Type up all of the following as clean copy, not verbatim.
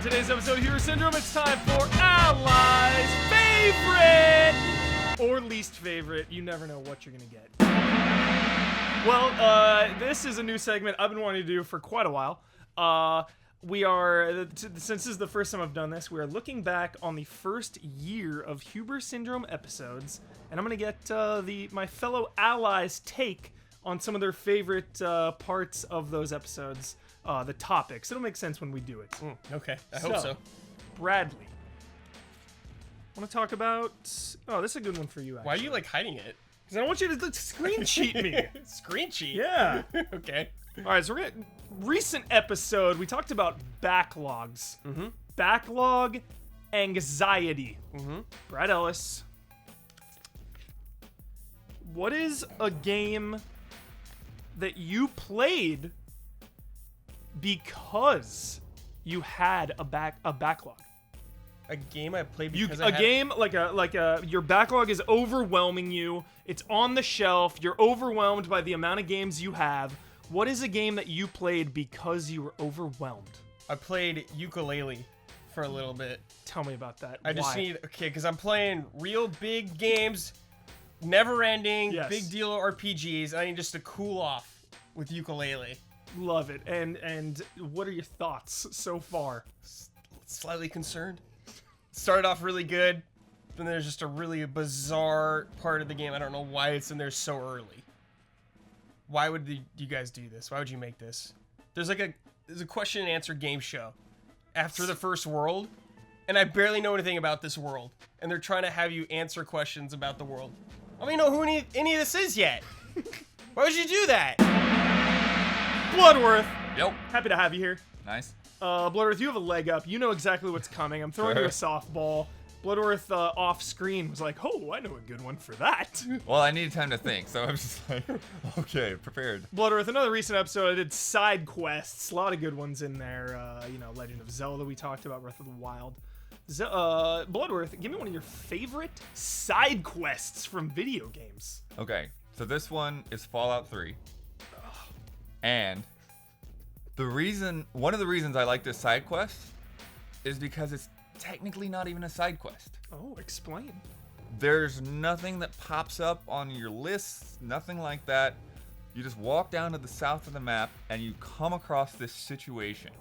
today's episode of Hero Syndrome, it's time for Ally's favorite or least favorite. You never know what you're gonna get. Well, this is a new segment I've been wanting to do for quite a while. Since this is the first time I've done this, we are looking back on the first year of Huber Syndrome episodes, and I'm gonna get my fellow allies' take on some of their favorite parts of those episodes. The topics. It'll make sense when we do it. Okay, I hope so. Bradley, want to talk about? Oh, this is a good one for you. Actually. Why are you like hiding it? Because I don't want you to screen cheat me. Screen cheat? Yeah. Okay. All right. So we're gonna recent episode. We talked about backlogs. Mm-hmm. Backlog anxiety. Mm-hmm. Brad Ellis. What is a game that you played because you had a backlog? A game I played because your backlog is overwhelming you. It's on the shelf. You're overwhelmed by the amount of games you have. What is a game that you played because you were overwhelmed? I played ukulele for a little bit. Tell me about that. I just Why? because I'm playing real big games, never-ending, Yes. big deal RPGs. I need just to cool off with ukulele. Love it. And what are your thoughts so far? Slightly concerned. Started off really good, then there's just a really bizarre part of the game. I don't know why it's in there so early. Why would you guys do this? Why would you make this? There's a question and answer game show after the first world, and I barely know anything about this world, and they're trying to have you answer questions about the world. I don't even know who any of this is yet. Why would you do that? Bloodworth. Yep. Happy to have you here. Nice. Bloodworth, you have a leg up. You know exactly what's coming. I'm throwing you a softball. Bloodworth off screen was like, oh, I know a good one for that. Well, I needed time to think, so I'm just like, okay, prepared. Bloodworth, another recent episode, I did side quests. A lot of good ones in there. Legend of Zelda we talked about, Breath of the Wild. Bloodworth, give me one of your favorite side quests from video games. Okay, so this one is Fallout 3. And one of the reasons I like this side quest is because it's technically not even a side quest. Oh, explain. There's nothing that pops up on your lists, nothing like that. You just walk down to the south of the map and you come across this situation.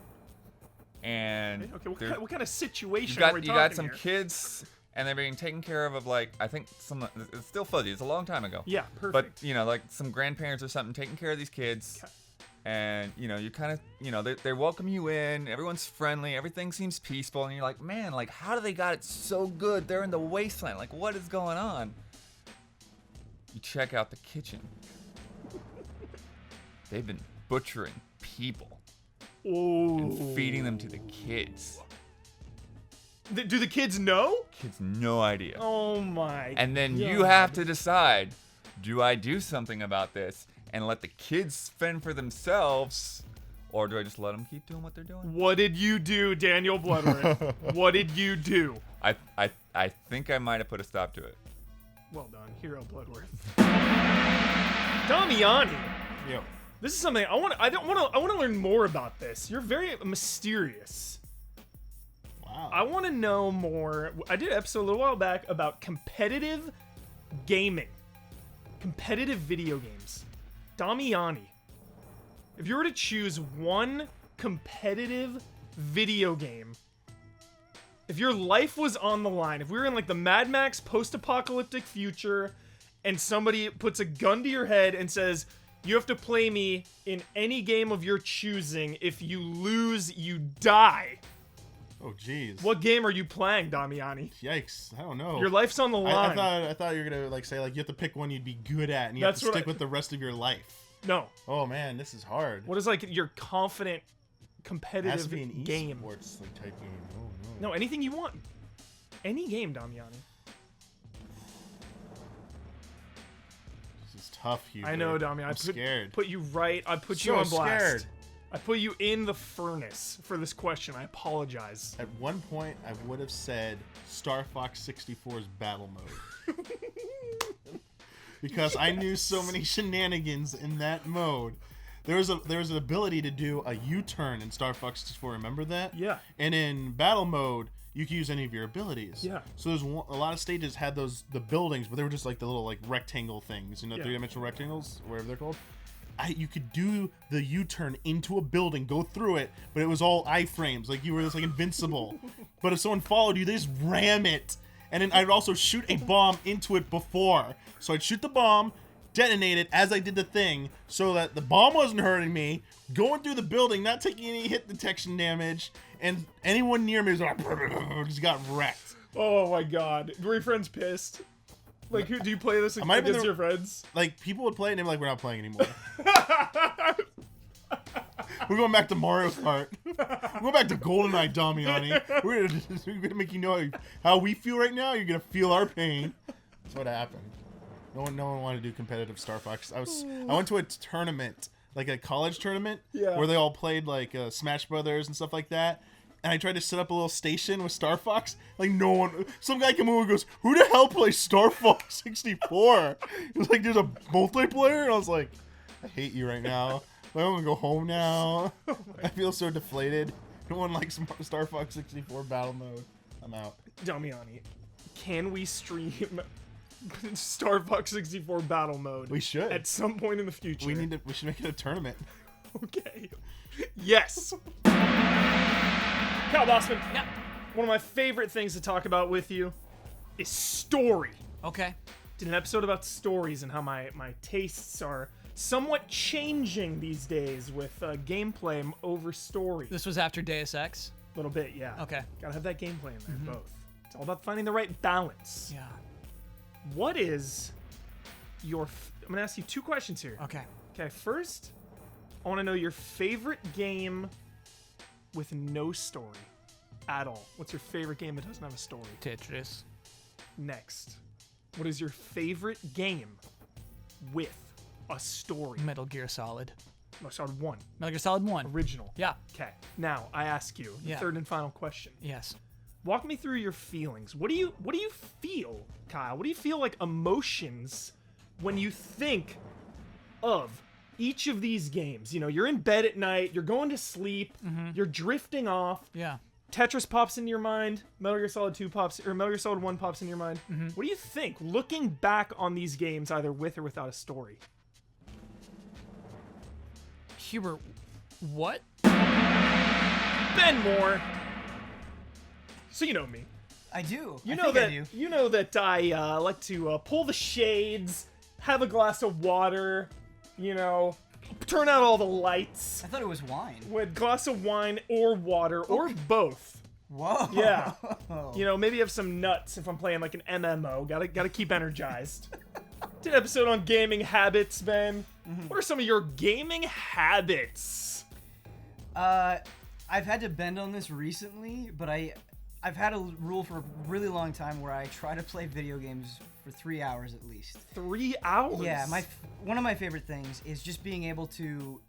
And Okay, what kind of situation you are we got talking some here? kids and they're being taken care of like, I think it's still fuzzy, it's a long time ago. Yeah, perfect. But, like some grandparents or something taking care of these kids. Okay. And, you kind of, they welcome you in, everyone's friendly, everything seems peaceful, and you're like, man, like, how do they got it so good? They're in the wasteland, like, what is going on? You check out the kitchen. They've been butchering people and feeding them to the kids. Do the kids know? Kids, no idea. Oh my And then God. you have to decide, do I do something about this and let the kids fend for themselves, or do I just let them keep doing what they're doing? What did you do, Daniel Bloodworth? What did you do? I think I might have put a stop to it. Well done, Hero Bloodworth. Damiani. Yep. This is something I want to learn more about this. You're very mysterious. Wow. I want to know more. I did an episode a little while back about competitive gaming. Competitive video games. Damiani, if you were to choose one competitive video game, if your life was on the line, if we were in like the Mad Max post-apocalyptic future and somebody puts a gun to your head and says, you have to play me in any game of your choosing, if you lose, you die. Oh, jeez. What game are you playing, Damiani? Yikes. I don't know. Your life's on the line. I thought you were going to say you have to pick one you'd be good at and you That's have to what stick with the rest of your life. No. Oh, man, this is hard. What is like your confident, It has competitive to be an game? esports like type game. Oh, no. No, anything you want. Any game, Damiani. This is tough, Hugo. I know, Damiani. I'm scared. Put you right. I put you So on blast. scared. I put you in the furnace for this question. I apologize. At one point, I would have said Star Fox 64's battle mode. because I knew so many shenanigans in that mode there was an ability to do a U-turn in Star Fox 64. Remember that? Yeah. And in battle mode, you could use any of your abilities. Yeah. So there's a lot of stages had the buildings, but they were just like the little like rectangle things, Yeah. 3-dimensional rectangles, whatever they're called. You could do the U-turn into a building, go through it, but it was all iframes, like you were just like invincible. But if someone followed you, they just ram it. And then I'd also shoot a bomb into it before. So I'd shoot the bomb, detonate it as I did the thing, so that the bomb wasn't hurting me, going through the building, not taking any hit detection damage, and anyone near me was like, just got wrecked. Oh my god. Were your friends pissed? Like, who do you play this might have been against the- your friends? Like, people would play it and they'd be like, we're not playing anymore. We're going back to Mario Kart. We're going back to GoldenEye, Damiani. We're gonna make you know how we feel right now. You're gonna feel our pain. That's what happened. No one wanted to do competitive Star Fox. I went to a tournament, like a college tournament, Yeah. where they all played like Smash Brothers and stuff like that. And I tried to set up a little station with Star Fox. Like no one, some guy came over and goes, "Who the hell plays Star Fox 64?" It was like, "There's a multiplayer," and I was like, "I hate you right now. I'm gonna go home now." I feel so deflated. No one likes Star Fox 64 battle mode. I'm out. Damiani, can we stream Star Fox 64 battle mode? We should. At some point in the future. We should make it a tournament. Okay. Yes. Kyle Bossman. Yeah. One of my favorite things to talk about with you is story. Okay. Did an episode about stories and how my tastes are somewhat changing these days with gameplay over story. This was after Deus Ex. A little bit, yeah. Okay. Gotta have that gameplay in there, both. It's all about finding the right balance. Yeah. What is your... I'm gonna ask you two questions here. Okay. Okay, first, I want to know your favorite game with no story at all. What's your favorite game that doesn't have a story? Tetris. Next, what is your favorite game with a story? Metal Gear Solid. No, Solid 1, Metal Gear Solid 1. original. Yeah. Okay, now I ask you the Yeah. third and final question. Yes. Walk me through your feelings. What do you feel, Kyle? What do you feel like emotions when you think of each of these games? You know, you're in bed at night, you're going to sleep, you're drifting off. Yeah. Tetris pops into your mind, Metal Gear Solid 2 pops, or Metal Gear Solid 1 pops into your mind. What do you think looking back on these games, either with or without a story? Hubert, what? Ben Moore. So you know me. I do. You I know think that I do. you know that I like to pull the shades, have a glass of water, you know, turn out all the lights I thought it was wine. with glass of wine or water or both. Whoa. Yeah. You know, maybe have some nuts if I'm playing like an MMO. Gotta keep energized. Did an episode on gaming habits, Ben. What are some of your gaming habits? I've had to bend on this recently, but I've had a rule for a really long time where I try to play video games for 3 hours at least. 3 hours. Yeah, one of my favorite things is just being able to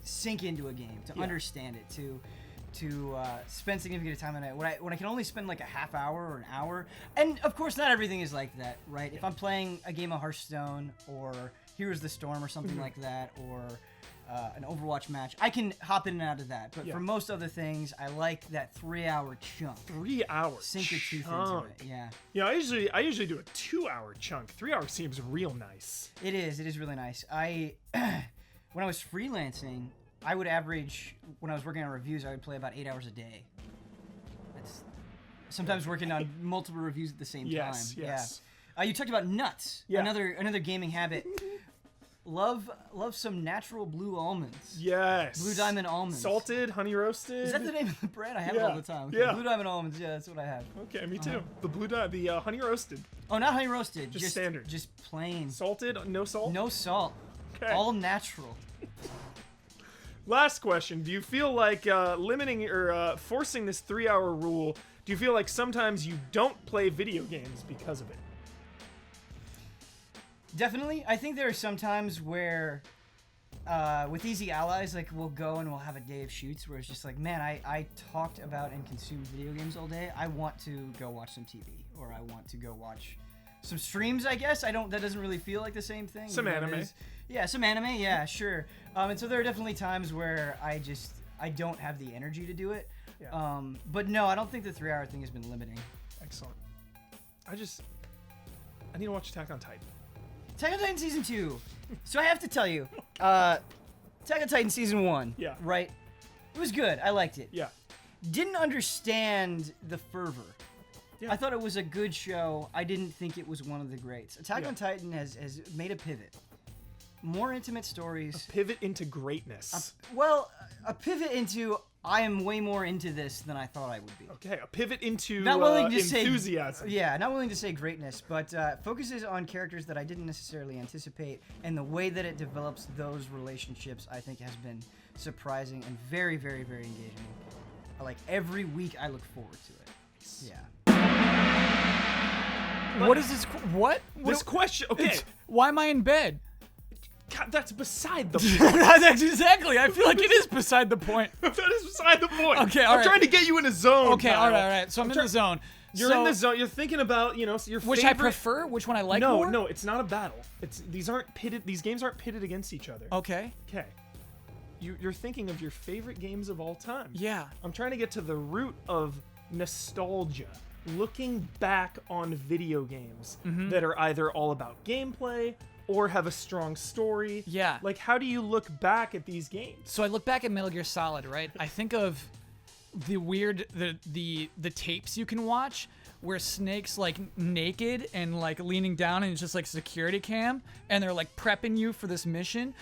sink into a game, to understand it, to spend significant time on it. When I can only spend like a half hour or an hour, and of course not everything is like that, right? If I'm playing a game of Hearthstone or Heroes of the Storm or something like that, or an Overwatch match, I can hop in and out of that. But Yeah. for most other things, I like that 3 hour chunk. 3 hours. Sink your teeth into chunk. it. Yeah. Yeah, I usually do a 2 hour chunk. 3 hours seems real nice. It is really nice. I when I was freelancing, I would average, when I was working on reviews, I would play about 8 hours a day. That's sometimes working on multiple reviews at the same Yes, time. yes. Yeah. You talked about nuts. Yeah. Another gaming habit. Love some natural blue almonds. Yes. Blue Diamond almonds. Salted, honey roasted. Is that the name of the brand? I have it Yeah. all the time. Okay, Yeah. Blue Diamond almonds. Yeah, that's what I have. Okay, me too. The honey roasted. Oh, not honey roasted. Just standard. Just plain. Salted, no salt? No salt. Okay. All natural. Last question. Do you feel like limiting or forcing this 3 hour rule, do you feel like sometimes you don't play video games because of it? Definitely. I think there are some times where, with Easy Allies, like we'll go and we'll have a day of shoots where it's just like, man, I talked about and consumed video games all day. I want to go watch some TV, or I want to go watch some streams, I guess. That doesn't really feel like the same thing. Some you know, anime. there's- Yeah, some anime. Yeah, sure. And so there are definitely times where I don't have the energy to do it. Yeah. But no, I don't think the 3-hour thing has been limiting. Excellent. I need to watch Attack on Titan. Attack on Titan season 2. So I have to tell you, Attack on Titan season 1. Yeah. Right. It was good. I liked it. Yeah. Didn't understand the fervor. Yeah. I thought it was a good show. I didn't think it was one of the greats. Attack Yeah. on Titan has made a pivot. More intimate stories. Pivot into greatness. Well, a pivot into I am way more into this than I thought I would be. Okay, a pivot into Not willing to say enthusiasm. Yeah, not willing to say greatness, but focuses on characters that I didn't necessarily anticipate, and the way that it develops those relationships, I think, has been surprising and very, very, very engaging. Like every week, I look forward to it. Yeah. What is this? What? This question, okay, Why am I in bed? God, that's beside the point. That's exactly. I feel like it is beside the point. That is beside the point. Okay, all I'm right. trying to get you in a zone. Okay, Kyle. all right. So I'm in the zone. You're in the zone. You're thinking about, your Which favorite. I prefer? Which one I like No, more? no, it's not a battle. These aren't pitted. These games aren't pitted against each other. Okay. Okay. You're thinking of your favorite games of all time. Yeah. I'm trying to get to the root of nostalgia. Looking back on video games Mm-hmm. that are either all about gameplay or have a strong story. Yeah. Like, how do you look back at these games? So I look back at Metal Gear Solid, right? I think of the weird the tapes you can watch where Snake's like naked and like leaning down and it's just like security cam and they're like prepping you for this mission.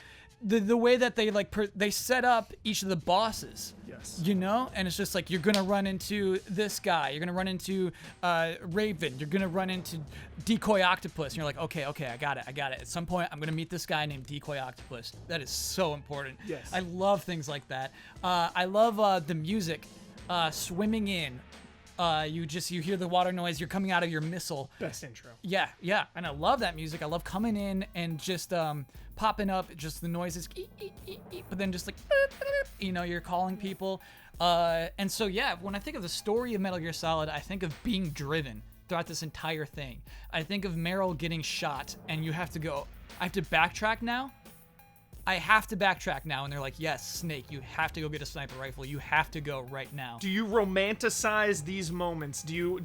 The way that they like they set up each of the bosses. Yes. You know, and it's just like you're gonna run into this guy, you're gonna run into Raven, you're gonna run into Decoy Octopus, and you're like, okay, I got it. At some point, I'm gonna meet this guy named Decoy Octopus. That is so important. Yes. I love things like that. I love the music, swimming in. You hear the water noise. You're coming out of your missile. Best intro. Yeah, and I love that music. I love coming in and just popping up, just the noises, but then just like, you're calling people. And so, yeah, when I think of the story of Metal Gear Solid, I think of being driven throughout this entire thing. I think of Meryl getting shot, and I have to backtrack now. And they're like, yes, Snake, you have to go get a sniper rifle. You have to go right now. Do you romanticize these moments? Do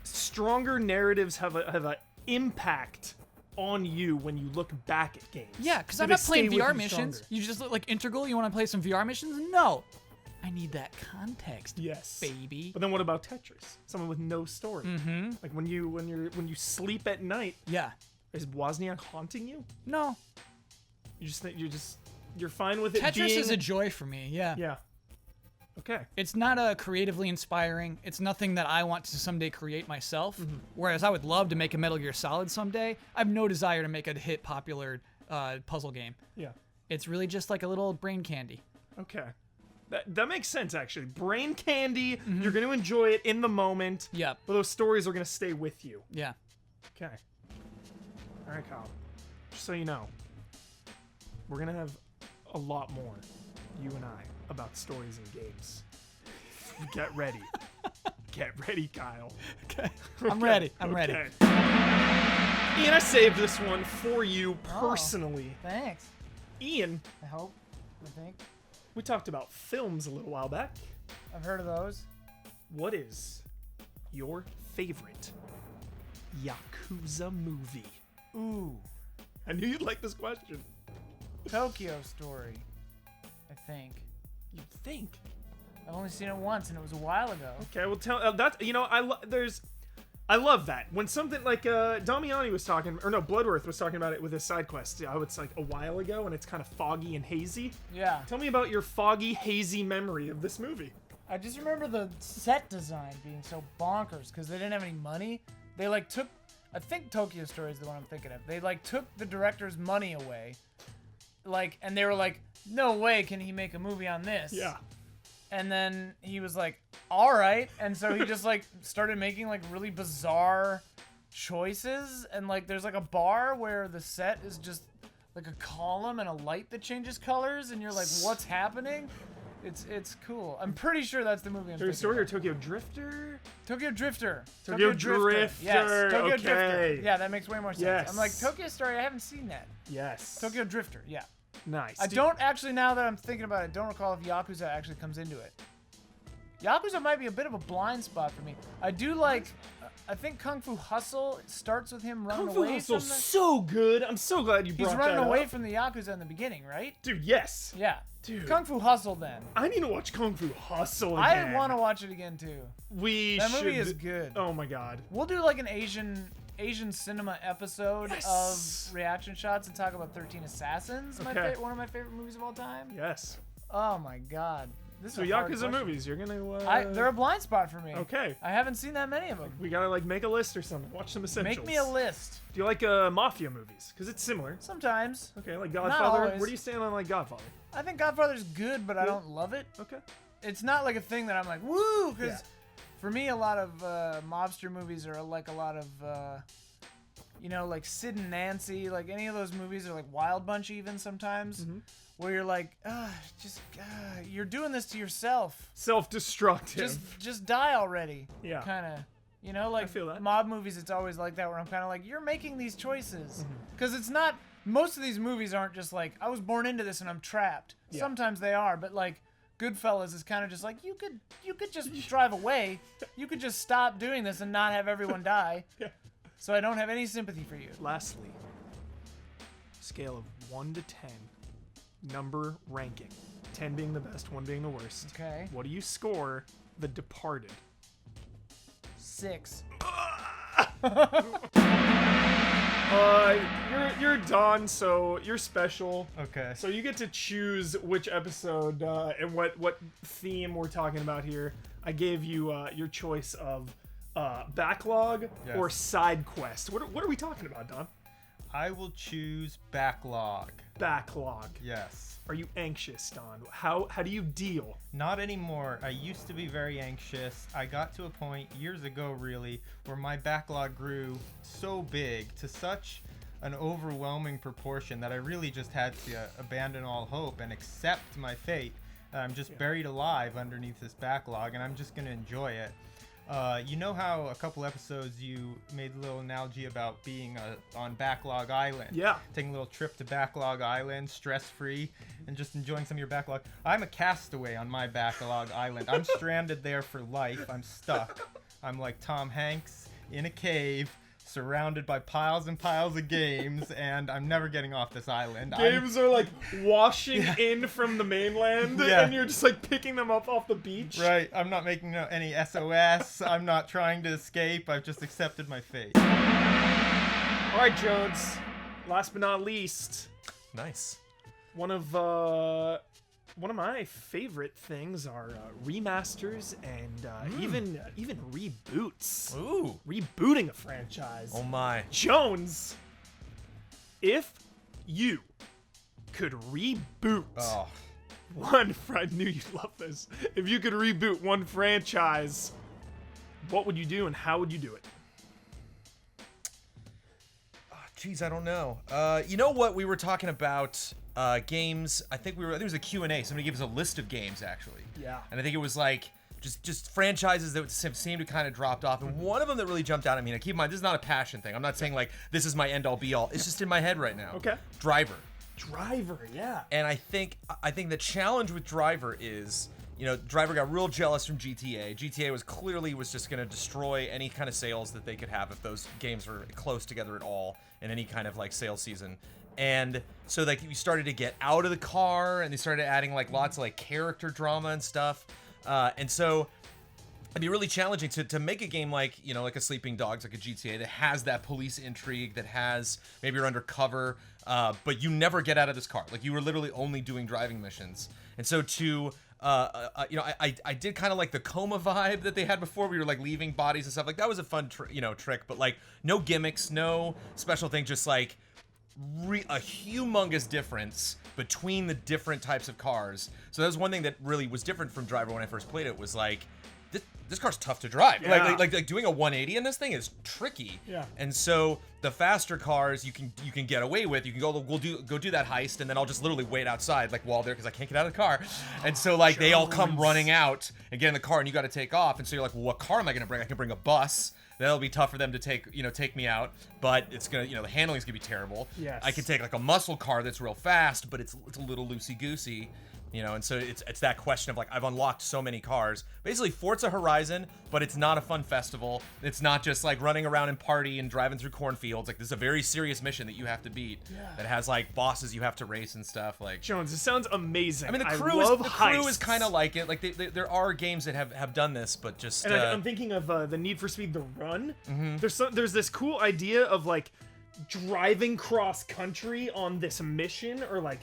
stronger narratives have a impact on you when you look back at games? Yeah, because Do I'm they not playing stay with VR you missions. stronger? You just look like Integral. You want to play some VR missions? No. I need that context. Yes, baby. But then what about Tetris? Someone with no story. Mm-hmm. Like when you sleep at night, Yeah. is Wozniak haunting you? No. You just think you're fine with it Tetris being. is a joy for me. Yeah. Yeah. Okay. It's not creatively inspiring. It's nothing that I want to someday create myself. Mm-hmm. Whereas I would love to make a Metal Gear Solid someday. I have no desire to make a hit popular puzzle game. Yeah. It's really just like a little brain candy. Okay. That makes sense, actually. Brain candy, you're going to enjoy it in the moment. Yep. But those stories are going to stay with you. Yeah. Okay. All right, Kyle. Just so you know, we're going to have a lot more, you and I, about stories and games. Get ready. Get ready, Kyle. Okay. I'm ready. I'm ready. Okay. Ian, I saved this one for you personally. Thanks. Ian, I hope. I think. we talked about films a little while back. I've heard of those. What is your favorite Yakuza movie? Ooh, I knew you'd like this question. Tokyo Story. I think. You think? I've only seen it once, and it was a while ago. Okay, well, tell that. I love that when something like Damiani was talking, or no, Bloodworth was talking about it with his side quest. How it's like a while ago and it's kind of foggy and hazy. Yeah. Tell me about your foggy, hazy memory of this movie. I just remember the set design being so bonkers because they didn't have any money. They like took, I think Tokyo Story is the one I'm thinking of. They like took the director's money away, like, and they were like, no way can he make a movie on this. Yeah. And then he was like, all right. And so he just like started making like really bizarre choices. And like there's like a bar where the set is just like a column and a light that changes colors. And you're like, what's happening? It's cool. I'm pretty sure that's the movie I'm Toy thinking Story or of. Tokyo Drifter? Tokyo Drifter. Tokyo Drifter, Yes, Tokyo okay. Drifter. Yeah, that makes way more sense. Yes. I'm like, Tokyo Story, I haven't seen that. Yes. Tokyo Drifter, yeah. Nice. I don't actually, now that I'm thinking about it, don't recall if Yakuza actually comes into it. Yakuza might be a bit of a blind spot for me. I do like, I think Kung Fu Hustle starts with him running Kung Fu away Hustle's from the... so good. I'm so glad you brought He's that running away up. from the Yakuza in the beginning, right? Dude, yes. Yeah. Dude. Kung Fu Hustle then. I need to watch Kung Fu Hustle again. I want to watch it again too. We That should. movie is good. Oh my god. We'll do like an Asian cinema episode Yes. of reaction shots and talk about 13 Assassins, Okay. one of my favorite movies of all time. Yes. Oh my god. This So is a hard Yakuza question. movies, you're gonna. They're a blind spot for me. Okay. I haven't seen that many of them. We gotta like make a list or something. Watch some essentials. Make me a list. Do you like mafia movies? Because it's similar. Sometimes. Okay, like Godfather. always. Where do you stand on like Godfather? I think Godfather's good, but I Good. don't love it. Okay. It's not like a thing that I'm like, woo, because Yeah. for me, a lot of mobster movies are like a lot of, like Sid and Nancy, like any of those movies are like Wild Bunch even sometimes, Mm-hmm. where you're like, you're doing this to yourself. Self-destructive. Just die already. Yeah. Kind of, like feel that. mob movies, it's always like that where I'm kind of like, you're making these choices. Mm-hmm. Because it's not, most of these movies aren't just like, I was born into this and I'm trapped. Yeah. Sometimes they are, but like, Goodfellas is kind of just like, you could just drive away. You could just stop doing this and not have everyone die. Yeah. So I don't have any sympathy for you. Lastly, scale of 1 to 10, number ranking. 10 being the best, 1 being the worst. Okay. What do you score The Departed? 6. You're done, so you're special. Okay. So you get to choose which episode and what theme we're talking about here. I gave you your choice of backlog Yes. or side quest. What are we talking about, Don? I will choose backlog. Backlog. Yes. Are you anxious, Don? How do you deal? Not anymore. I used to be very anxious. I got to a point years ago, really, where my backlog grew so big to such an overwhelming proportion that I really just had to abandon all hope and accept my fate. I'm just buried alive underneath this backlog, and I'm just going to enjoy it. You know how a couple episodes you made a little analogy about being on Backlog Island? Yeah. Taking a little trip to Backlog Island, stress-free, and just enjoying some of your backlog. I'm a castaway on my Backlog Island. I'm stranded there for life. I'm stuck. I'm like Tom Hanks in a cave, surrounded by piles and piles of games, and I'm never getting off this island. Games are like washing in from the mainland, Yeah. and you're just like picking them up off the beach. Right, I'm not making any SOS. I'm not trying to escape. I've just accepted my fate. All right, Jones. Last but not least, Nice. one of my favorite things are remasters and even reboots. Ooh. Rebooting a franchise. Oh my. Jones, if you could reboot Oh, I knew you'd love this. If you could reboot one franchise, what would you do and how would you do it? Geez, I don't know. You know what? We were talking about games. I think it was a Q&A. Somebody gave us a list of games, actually. Yeah. And I think it was like just franchises that seemed to kind of dropped off. And one of them that really jumped out at me, and keep in mind, this is not a passion thing. I'm not saying like this is my end-all be-all. It's just in my head right now. Okay. Driver. Driver, yeah. And I think the challenge with Driver is, Driver got real jealous from GTA. GTA was just going to destroy any kind of sales that they could have if those games were close together at all in any kind of like sales season. And so like we started to get out of the car, and they started adding like lots of like character drama and stuff. And so it'd be really challenging to make a game like, like a Sleeping Dogs, like a GTA that has that police intrigue, that has maybe you're undercover, but you never get out of this car. Like you were literally only doing driving missions. And so I did kind of like the Coma vibe that they had before. We were like leaving bodies and stuff. Like that was a fun, trick, but like no gimmicks, no special thing, just like a humongous difference between the different types of cars. So that was one thing that really was different from Driver when I first played it, was like this car's tough to drive. Yeah. Like doing a 180 in this thing is tricky. Yeah. And so the faster cars you can get away with. You can go do that heist, and then I'll just literally wait outside like while there because I can't get out of the car. And so like they all come running out and get in the car, and you got to take off. And so you're like, well, what car am I gonna bring? I can bring a bus. That'll be tough for them to take me out, but it's gonna, the handling's gonna be terrible. Yes. I could take like a muscle car that's real fast, but it's a little loosey goosey, and so it's that question of like I've unlocked so many cars. Basically, Forza Horizon, but it's not a fun festival. It's not just like running around and party and driving through cornfields. Like this is a very serious mission that you have to beat. That has like bosses you have to race and stuff. Like Jones, this sounds amazing. I mean, the I crew love is kind of heists. like it. Like there are games that have done this, but just And I'm thinking of the Need for Speed: The Run. Mm-hmm. There's this cool idea of like driving cross country on this mission, or like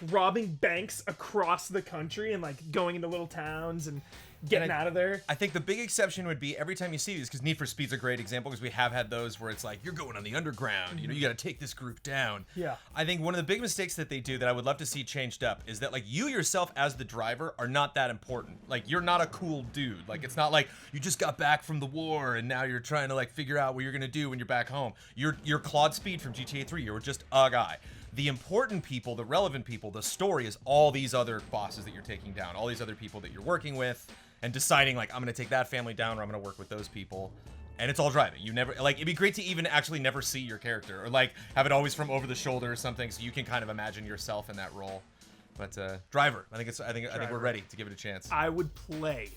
robbing banks across the country and like going into little towns and getting out of there. I think the big exception would be every time you see these, because Need for Speed's a great example, because we have had those where it's like, you're going on the underground, you got to take this group down. Yeah. I think one of the big mistakes that they do that I would love to see changed up is that, like, you yourself as the driver are not that important. Like, you're not a cool dude. Like, it's not like you just got back from the war and now you're trying to, like, figure out what you're going to do when you're back home. You're Claude Speed from GTA 3. You're just a guy. The important people, the relevant people, the story is all these other bosses that you're taking down, all these other people that you're working with, and deciding like I'm gonna take that family down or I'm gonna work with those people. And it's all driving. You never like it'd be great to even actually never see your character or like have it always from over the shoulder or something so you can kind of imagine yourself in that role. But Driver, I think we're ready to give it a chance. I would play.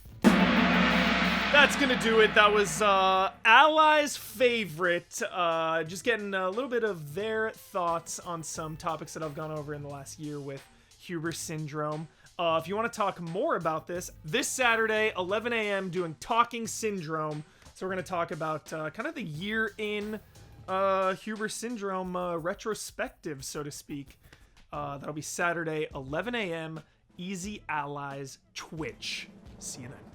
That's gonna do it. That was Ally's favorite. Just getting a little bit of their thoughts on some topics that I've gone over in the last year with Huber Syndrome. If you want to talk more about this Saturday, 11 a.m., doing Talking Syndrome. So we're going to talk about kind of the year in Huber Syndrome retrospective, so to speak. That'll be Saturday, 11 a.m., Easy Allies Twitch. See you then.